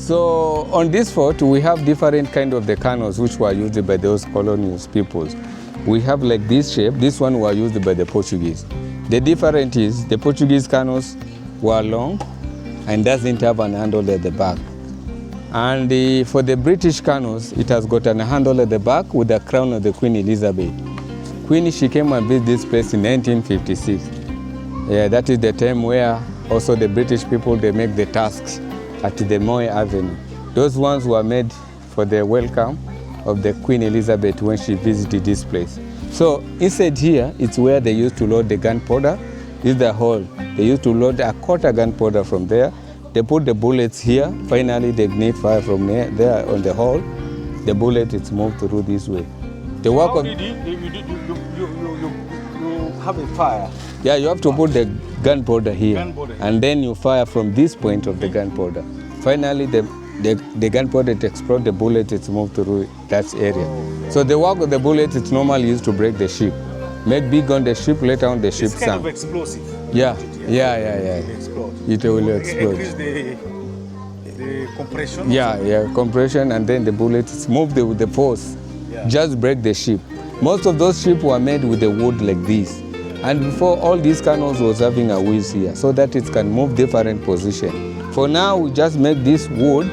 So on this fort, we have different kind of the canoes which were used by those colonial peoples. We have like this shape. This one were used by the Portuguese. The difference is the Portuguese canoes were long and doesn't have an handle at the back. And for the British canoes, it has got a handle at the back with the crown of the Queen Elizabeth. Queen, she came and visited this place in 1956. Yeah, that is the time where also the British people, they make the tasks at the Moy Avenue. Those ones were made for the welcome of the Queen Elizabeth when she visited this place. So inside here, it's where they used to load the gunpowder. This is the hall. They used to load a quarter gunpowder from there. They put the bullets here. Finally, they ignite fire from there on the hall. The bullet is moved through this way. The work How of did you have a fire? Yeah, you have to put the gunpowder here, and then you fire from this point of the gunpowder. Finally, the gunpowder explodes, the bullet is moved through that area. So the work of the bullet is normally used to break the ship. Make big on the ship, later on the ship It's kind of explosive. Yeah. It explode. It will explode. Increase the compression. Yeah, compression, and then the bullet is moved with the force. Yeah. Just break the ship. Most of those ships were made with the wood like this. And before, all these canoes was having a wheels here so that it can move different position. For now, we just make this wood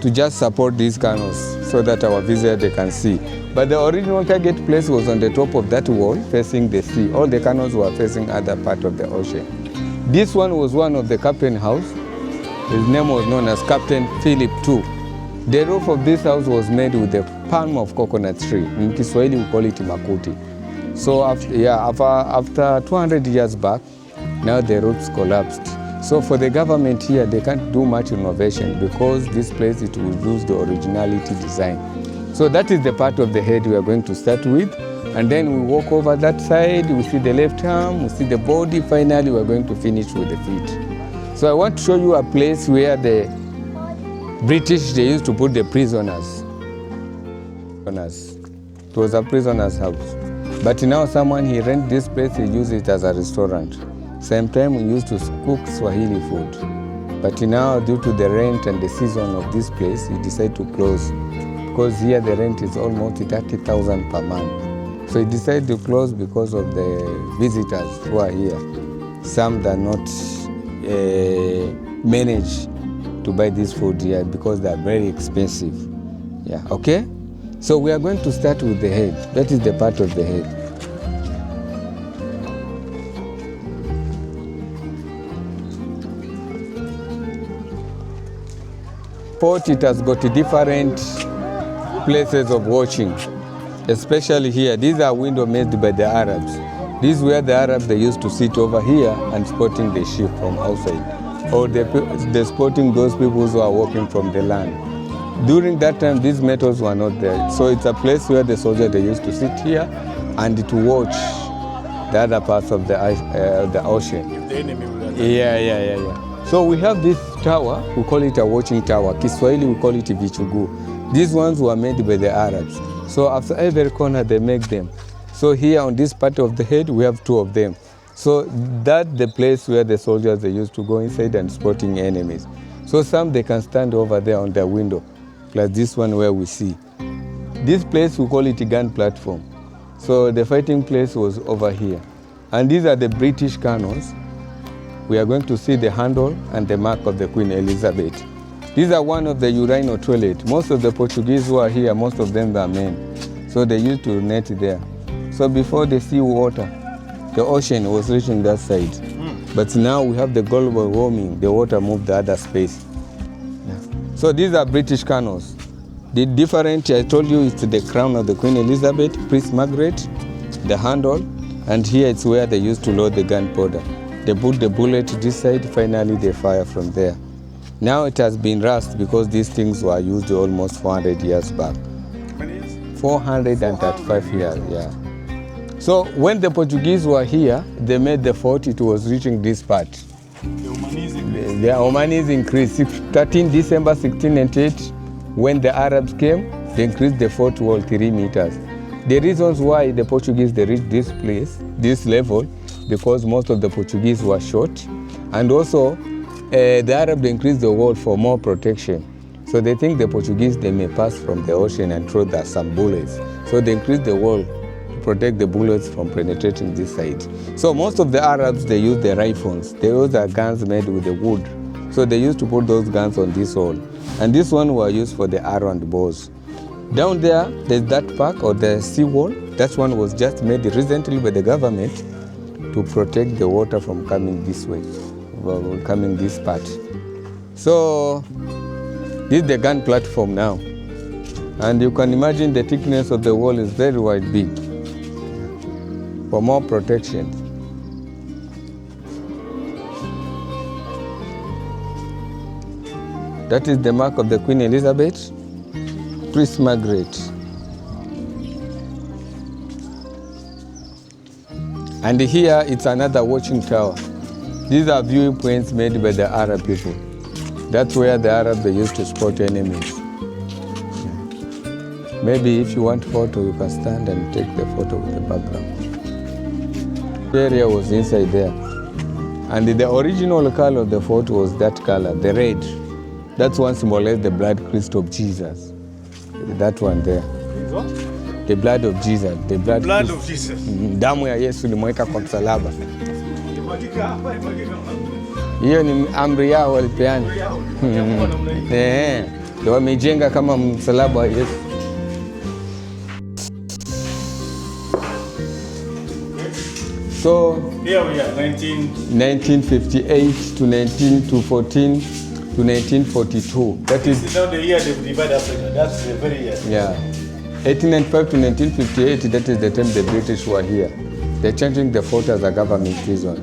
to just support these canoes so that our visitors they can see. But the original target place was on the top of that wall facing the sea. All the canoes were facing other part of the ocean. This one was one of the captain's house. His name was known as Captain Philip II. The roof of this house was made with the palm of coconut tree. In Kiswahili, we call it makuti. So after 200 years back, now the roofs collapsed. So for the government here, they can't do much innovation because this place, it will lose the originality design. So that is the part of the head we are going to start with. And then we walk over that side, we see the left arm, we see the body. Finally, we are going to finish with the feet. So I want to show you a place where the British, they used to put the prisoners. It was a prisoner's house. But now someone, he rent this place, he use it as a restaurant. Same time we used to cook Swahili food. But now due to the rent and the season of this place, he decided to close. Because here the rent is almost 30,000 per month. So he decided to close because of the visitors who are here. Some that not manage to buy this food here because they are very expensive. Yeah, okay? So we are going to start with the head. That is the part of the head. Fort, it has got different places of watching, especially here. These are windows made by the Arabs. This is where the Arabs, they used to sit over here and spotting the ship from outside, or they spotting those people who are walking from the land. During that time, these metals were not there. So it's a place where the soldiers, they used to sit here and to watch the other parts of the ocean. If the enemy will attack. Yeah. So we have this tower, we call it a watching tower. Kiswahili, we call it vichugu. These ones were made by the Arabs. So after every corner, they make them. So here on this part of the head, we have two of them. So that's the place where the soldiers, they used to go inside and spotting enemies. So some, they can stand over there on the window, like this one where we see. This place, we call it a gun platform. So the fighting place was over here. And these are the British cannons. We are going to see the handle and the mark of the Queen Elizabeth. These are one of the urinal toilet. Most of the Portuguese who are here, most of them are men. So they used to urinate there. So before the sea water, the ocean was reaching that side. But now we have the global warming, the water moved the other space. Yeah. So these are British cannons. The different, I told you, it's the crown of the Queen Elizabeth, Princess Margaret, the handle, and here it's where they used to load the gunpowder. They put the bullet to this side, finally they fire from there. Now it has been rust because these things were used almost 400 years back. How many years? 435 years, yeah. So when the Portuguese were here, they made the fort, it was reaching this part. The Omanis increased. The Omanis increased. 13 December 1698, when the Arabs came, they increased the fort wall 3 meters. The reasons why the Portuguese, they reached this place, this level, because most of the Portuguese were shot, and also the Arabs increased the wall for more protection. So they think the Portuguese, they may pass from the ocean and throw some bullets. So they increased the wall to protect the bullets from penetrating this side. So most of the Arabs, they use the rifles. They use their guns made with the wood. So they used to put those guns on this wall. And this one were used for the arrow and bows. Down there, there's that park or the sea wall. That one was just made recently by the government to protect the water from coming this way, coming this part. So this is the gun platform now. And you can imagine the thickness of the wall is very wide, big, for more protection. That is the mark of the Queen Elizabeth, Princess Margaret. And here it's another watching tower. These are viewing points made by the Arab people. That's where the Arabs they used to spot enemies. Maybe if you want photo, you can stand and take the photo with the background. The area was inside there. And the original color of the fort was that color, the red. That one symbolized the blood crystal of Jesus. That one there. What? The blood of Jesus. The blood Of Jesus. Damu ya Yesu limweka kwa msalaba. Hiyo ni amri yao walipeana. Ndio wamejenga kama msalaba wa Yesu. So Here we are, 1958 to 1914 to 1942. That is now the year they divide Africa. That's the very year. yeah. 1895 to 1958, that is the time the British were here. They're changing the fort as a government prison.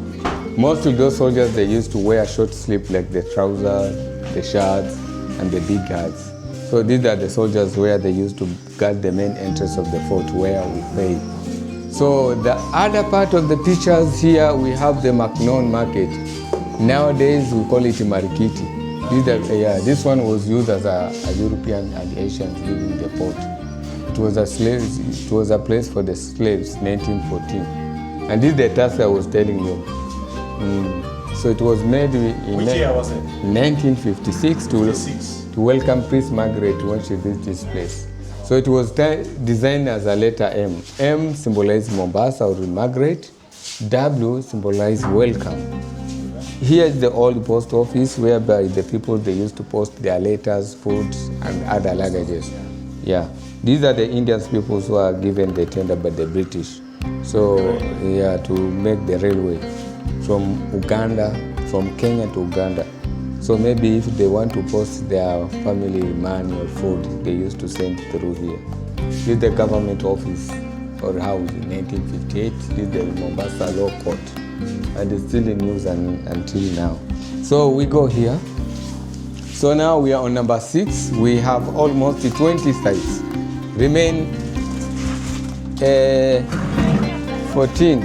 Most of those soldiers, they used to wear short sleeve like the trousers, the shirts, and the big hats. So these are the soldiers where they used to guard the main entrance of the fort where we pay. So the other part of the pictures here, we have the Macnon market. Nowadays, we call it Marikiti. This one was used as a European and Asians living the port. It was a place for the slaves, 1914. And this is the task I was telling you. So it was made in Which year was it? 1956 to welcome Princess Margaret when she visited this place. So it was designed as a letter M. M symbolized Mombasa or Margaret. W symbolized welcome. Here is the old post office whereby the people they used to post their letters, foods, and other luggages. Yeah. These are the Indian people who are given the tender by the British. So, yeah, to make the railway from Uganda, from Kenya to Uganda. So maybe if they want to post their family money or food, they used to send through here. This is the government office or house in 1958. This is the Mombasa Law Court. And it's still in use until now. So we go here. So now we are on number 6. We have almost 20 sites. Remain 14.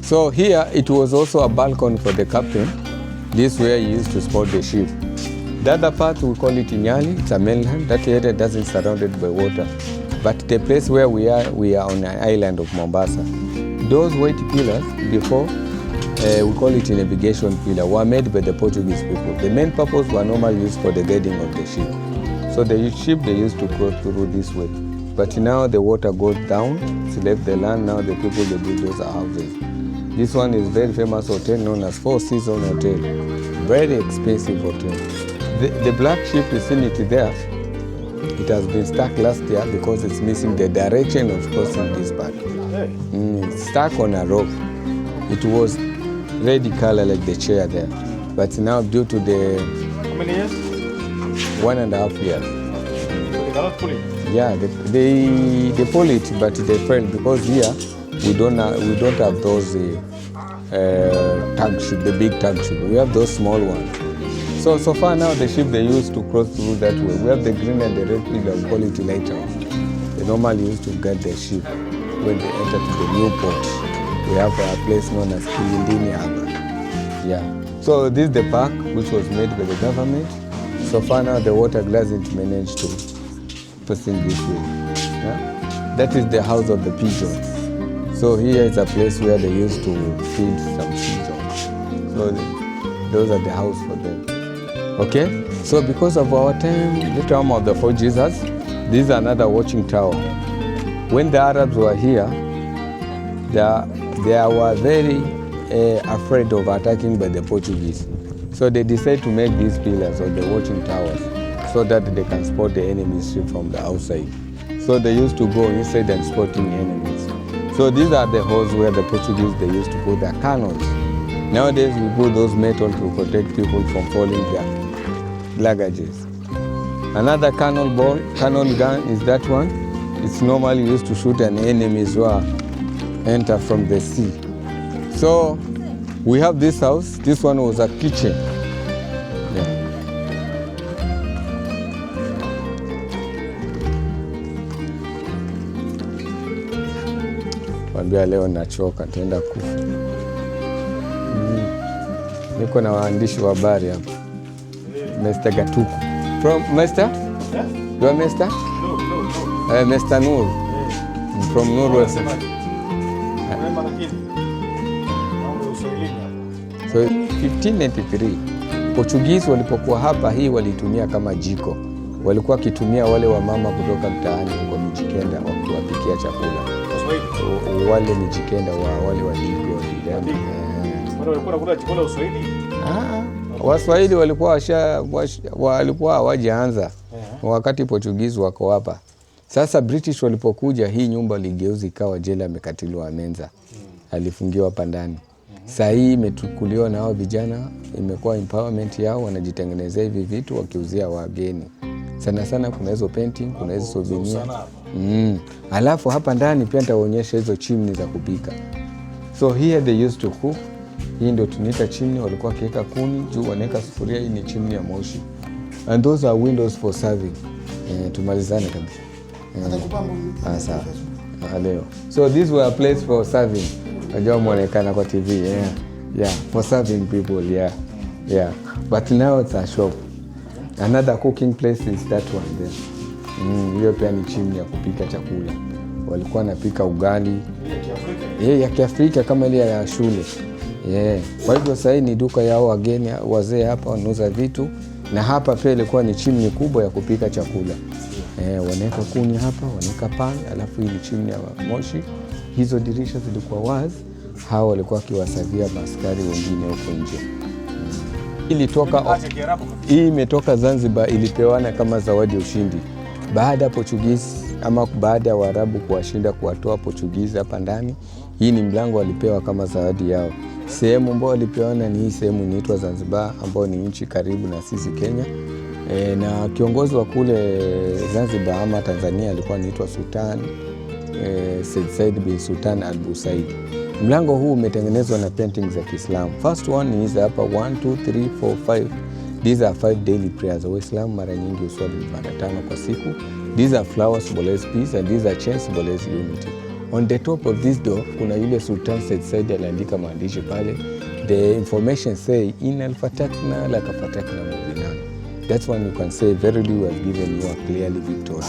So here it was also a balcony for the captain. This is where he used to spot the ship. The other part we call it Inyali. It's a mainland. That area doesn't surrounded by water. But the place where we are on an island of Mombasa. Those white pillars before, we call it a navigation pillar, were made by the Portuguese people. The main purpose were normally used for the guiding of the ship. So the ship they used to cross through this way. But now the water goes down, it's left the land, now the people they build those houses. This one is very famous hotel known as Four Seasons Hotel. Very expensive hotel. The black ship you see it there. It has been stuck last year because it's missing the direction of crossing this part. It's stuck on a rope. It was red color like the chair there. But now due to the... How many years? 1.5 years. They cannot pull it. Yeah, they pull it, but they fail because here we don't have those tug ship, the big tug ship. We have those small ones. So far now the ship they used to cross through that way. We have the green and the red pillar, we call it lighthouse. They normally used to guide the ship when they enter to the new port. We have a place known as Kilindini Harbour. Yeah. So this is the park which was made by the government. So far now the water hasn't managed to passing this way. Yeah? That is the house of the pigeons. So here is a place where they used to feed some pigeons. So those are the house for them. Okay, so because of our time, the time of the Portuguese, this is another watching tower. When the Arabs were here, they were very afraid of attacking by the Portuguese. So they decided to make these pillars or the watching towers so that they can spot the enemies from the outside. So they used to go inside and spotting enemies. So these are the holes where the Portuguese, they used to put their cannons. Nowadays we put those metal to protect people from falling their luggages. Another cannon gun is that one. It's normally used to shoot an enemies who enter from the sea. So we have this house. This one was a kitchen. Yeah. Wambia leo nachoka, nitaenda kufa. Niko na waandishi wa habari hapa. Mr. Gatuku. From Mr.? You are Mr.? No. Mr. Nur. Yeah. From Nur West. So 1593 Portuguese walipokuwa hapa, hii walitumia kama jiko. Walikuwa wakitumia wale wamama kutoka mtaani huko Mijikenda wakiwapikia chakula. Wale Mijikenda wale Wadigo. Waswahili walikuwa hawajaanza wakati Portuguese wako hapa. Sasa British walipokuja, hii nyumba ligeuzi ikawa jela ya Mekatili wa Menza. Alifungiwa hapa ndani. Saa hii imechukuliwa na hao vijana, imekuwa empowerment yao, wanajitengenezea hivi vitu wakiuzia wageni. Sana sana kuna hizo painting, kuna hizo souvenir. Alafu hapa ndani pia nitaonyesha hizo chimney za kupika. So here they used to cook. Hii ndio tunaita chimney, walikuwa kiweka kuni juu wanaweka sufuria, hii ni chimney ya moshi. And those are windows for serving. Tumalizane kabisa. Sawa. Leo. So these were a place for serving. Najua muonekana kwa TV. Yeah, for serving people, yeah. But now it's a shop. Another cooking place is that one there. Hiyo pia ni chimney ya kupika chakula. Walikuwa wanapika ugali. Ya Kiafrika kama ile ya shule. Kwa hivyo sasa ni duka yao wageni wazee hapa wanauza vitu, na hapa pia ilikuwa ni chimney kubwa ya kupika chakula. Wanaweka kuni hapa, wanaweka pan, alafu hii ni chimney ya moshi. Hizo dirisha zilikuwa wazi, hao walikuwa kiwasavia askari wengine huko nje. Hii imetoka Zanzibar, ilipewana kama zawadi ya ushindi. Baada ya Portuguese ama baada ya Waarabu kuwashinda kuwatoa Portuguese hapa ndani, hii ni mlango walipewa kama zawadi yao. Sehemu ambayo walipewana ni hii sehemu inaitwa Zanzibar, ambayo ni nchi karibu na sisi Kenya. Na kiongozi wa kule Zanzibar ama Tanzania alikuwa anaitwa Sultan Said bin Sultan al-Busaid. Mlango huu umetengenezwa na paintings za Kiislamu. First one ni hizi hapa 1 2 3 4 5. These are 5 daily prayers. Waislamu mara nyingi uswali mara 5 kwa siku. These are flowers symbolize peace and these are chains symbolize unity. On the top of this door kuna yule Sultan Said aliandika maandishi pale. The information say inal fatakna la kafatakna mubinan. That's when you can say verily we have given you a clearly victory.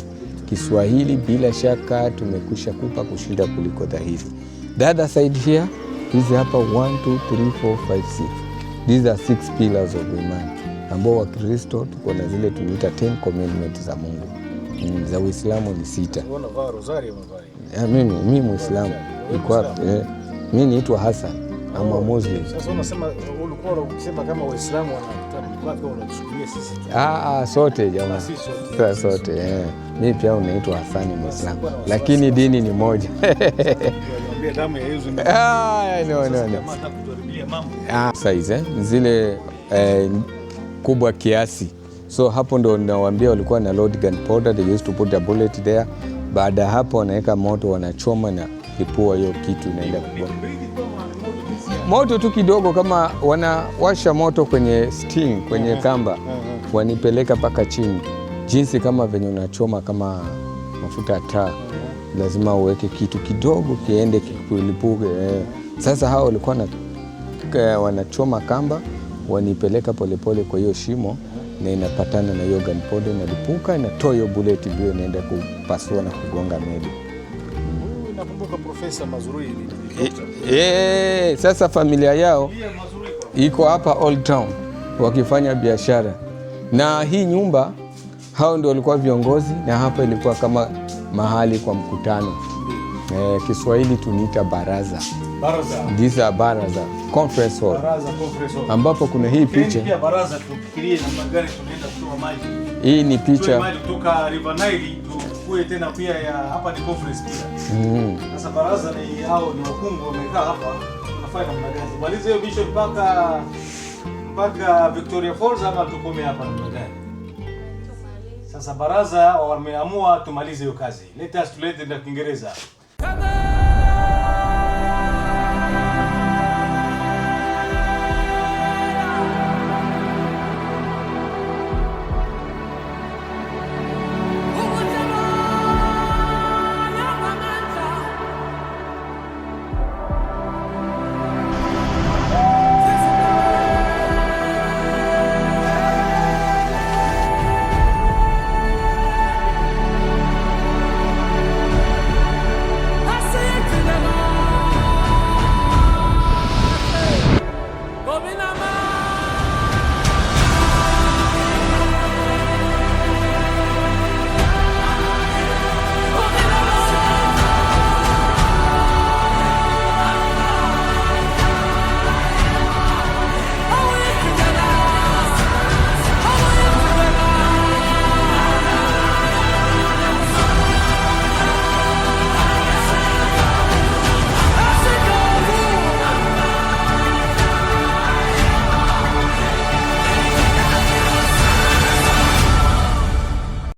Kiswahili bila shaka tumekwisha kupa kushinda kuliko dhahiri. The other side here, hizi hapa 1 2 3 4 5 6. These are 6 pillars of iman, ambao wa Kristo tuko na zile tunaita 10 commandments za Mungu. Za Uislamu ni 6. Unavaa rosari umevaa? Mimi Muislamu. Mimi naitwa Hassan, ama Muslim. Sasa unasema ulikuwa unasema kama Waislamu wanachukulia sisi. Sote jamaa. Sote. Mimi pia unaitwa Hassan Muislamu. Lakini dini ni moja. Niambia damu ya Yesu no. Size zile kubwa kiasi. So hapo ndo nawaambia walikuwa na load gunpowder, they used to put a bullet there. Baada hapo wanaweka moto, wanachoma na lipua hiyo kitu inaenda kubwa. Moto tu kidogo, kama wanawasha moto kwenye sting, kwenye kamba, wanipeleka paka chini. Jinsi kama venye unachoma kama mafuta ya taa, lazima uweke kitu kidogo kiende kilipuke. Sasa hao walikuwa wanachoma kamba, wanipeleka polepole kwa hiyo shimo, na inapatana na hiyo gunpowder, inalipuka, inatoa hiyo bullet bio, inaenda kupasua na kugonga meli. Nakumbuka Profesa Mazrui sasa familia yao iko hapa Old Town wakifanya biashara. Na hii nyumba hao ndio walikuwa viongozi, na hapa ilikuwa kama mahali kwa mkutano. Kiswahili tuniita baraza. Baraza. These are baraza, conference hall. Baraza, conference hall. Ambapo kuna hii picha. Pia baraza tufikirie namna gani tunaenda kutoa maji. Hii ni picha. Maji kutoka River Nile tukue tena pia ya hapa ni conference pia. Sasa baraza ni hao ni wakungu wamekaa hapa. Tunafanya namna gani? Malize hiyo mission mpaka Victoria Falls ama tukome hapa namna gani? Sasa baraza wameamua tumalize hiyo kazi. Let us to let in Kiingereza.